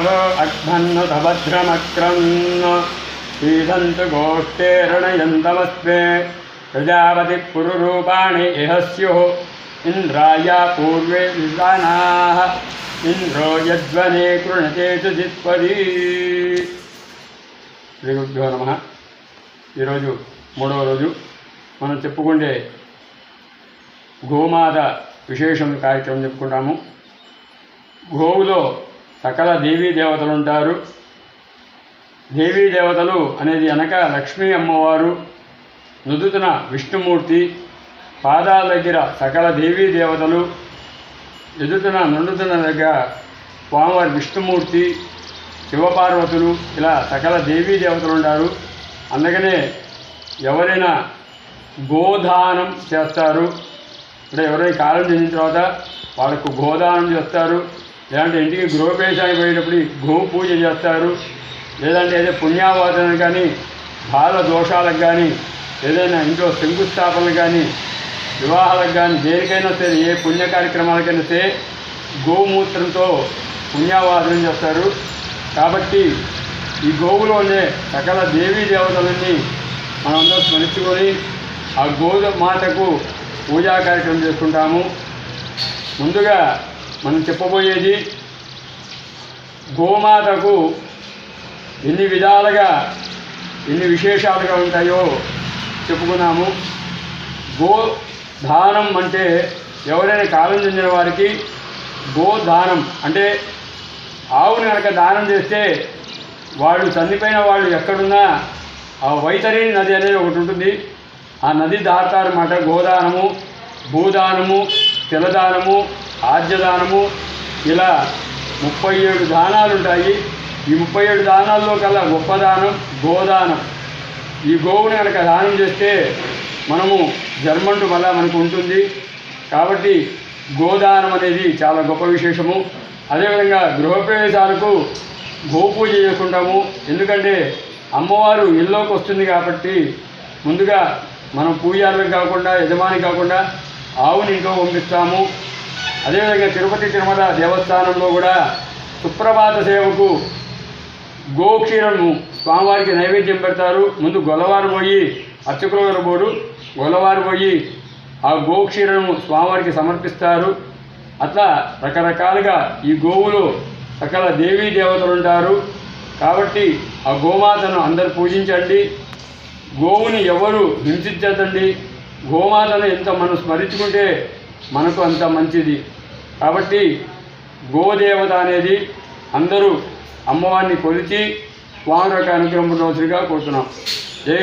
गावो अग्भन्नुत भद्रमक्रन्न सीदन्तु गोष्ठेरणयन्तमस्मे प्रजापति पुरुरूपाणि इह स्युः इंद्राय पूर्वे विद्वानाः इंद्रो यद्वने कृणते चित्पदी। శ్రీ గురుభ్యో నమః। ఈరోజు మూడవ రోజు మనం చెప్పుకుంటే గోమాత విశేషం కార్యక్రమం చెప్పుకుంటాము। గోవులో సకల దేవీ దేవతలు ఉంటారు। దేవీ దేవతలు అనేది అనక లక్ష్మీ అమ్మవారు, నుదుటిన విష్ణుమూర్తి, పాదాల దగ్గర సకల దేవీ దేవతలు, ఎదుటిన నుండుతున్న దగ్గర స్వామివారి విష్ణుమూర్తి, శివపార్వతులు, ఇలా సకల దేవీ దేవతలు ఉంటారు। అందుకనే ఎవరైనా గోదానం చేస్తారు అంటే ఎవరైనా కాలం చెందిన తర్వాత వాళ్ళకు గోదానం చేస్తారు, లేదంటే ఇంటికి గృహప్రవేశానికి పోయేటప్పుడు గో పూజ చేస్తారు, లేదంటే ఏదో పుణ్యావాదనకు కానీ, బాల దోషాలకు కానీ, ఏదైనా ఇంట్లో శంకుస్థాపనలు కానీ, వివాహాలకు కానీ, దేనికైనా సరే ఏ పుణ్య కార్యక్రమాలకైనా సరే గోమూత్రంతో పుణ్యావాదన చేస్తారు। కాబట్టి ఈ గోవులోనే సకల దేవీ దేవతలని మనందరం స్మరించుకొని ఆ గోమాతకు పూజా కార్యక్రమం చేసుకుంటాము। ముందుగా మనం చెప్పబోయేది గోమాతకు ఎన్ని విధాలుగా ఎన్ని విశేషాలుగా ఉంటాయో చెప్పుకున్నాము। గోదానం అంటే ఎవరైనా కాలం చెందిన వారికి గోదానం అంటే ఆవుని కనుక దానం చేస్తే వాళ్ళు చనిపోయిన వాళ్ళు ఎక్కడున్నా ఆ వైతరిణి నది అనేది ఒకటి ఉంటుంది, ఆ నది దాటారన్నమాట। గోదానము, భూదానము, తిలదానము, ఆజ్యదానము, ఇలా 37 దానాలు ఉంటాయి। ఈ 37 దానాల్లో కల్లా గొప్ప దానం గోదానం। ఈ గోవుని కనుక దానం చేస్తే మనము జన్మంటూ మళ్ళా మనకు ఉంటుంది। కాబట్టి గోదానం అనేది చాలా గొప్ప విశేషము। అదేవిధంగా గృహప్రవేశాలకు గోపూజ చేసుకుంటాము। ఎందుకంటే అమ్మవారు ఇల్లోకి వస్తుంది కాబట్టి ముందుగా మనం పూజారులకు కాకుండా, యజమాని కాకుండా ఆవుని ఇంట్లో పంపిస్తాము। అదేవిధంగా తిరుమల దేవస్థానంలో కూడా సుప్రభాత సేవకు గోక్షీరము స్వామివారికి నైవేద్యం పెడతారు। ముందు గొల్లవారు పోయి, అర్చకుల వారు పోడు, గొల్లవారు పోయి ఆ గోక్షీరము స్వామివారికి సమర్పిస్తారు। అట్లా రకరకాలుగా ఈ గోవులో సకల దేవీ దేవతలు ఉంటారు। కాబట్టి ఆ గోమాతను అందరూ పూజించండి, గోవుని ఎవరు హింసించదండి। గోమాతను ఎంత మనం స్మరించుకుంటే మనకు అంత మంచిది। కాబట్టి గోదేవత అనేది అందరూ అమ్మవారిని కొలిచి స్వామి యొక్క అనుగ్రహం పొందవలసిగా కోరుతున్నాం। జై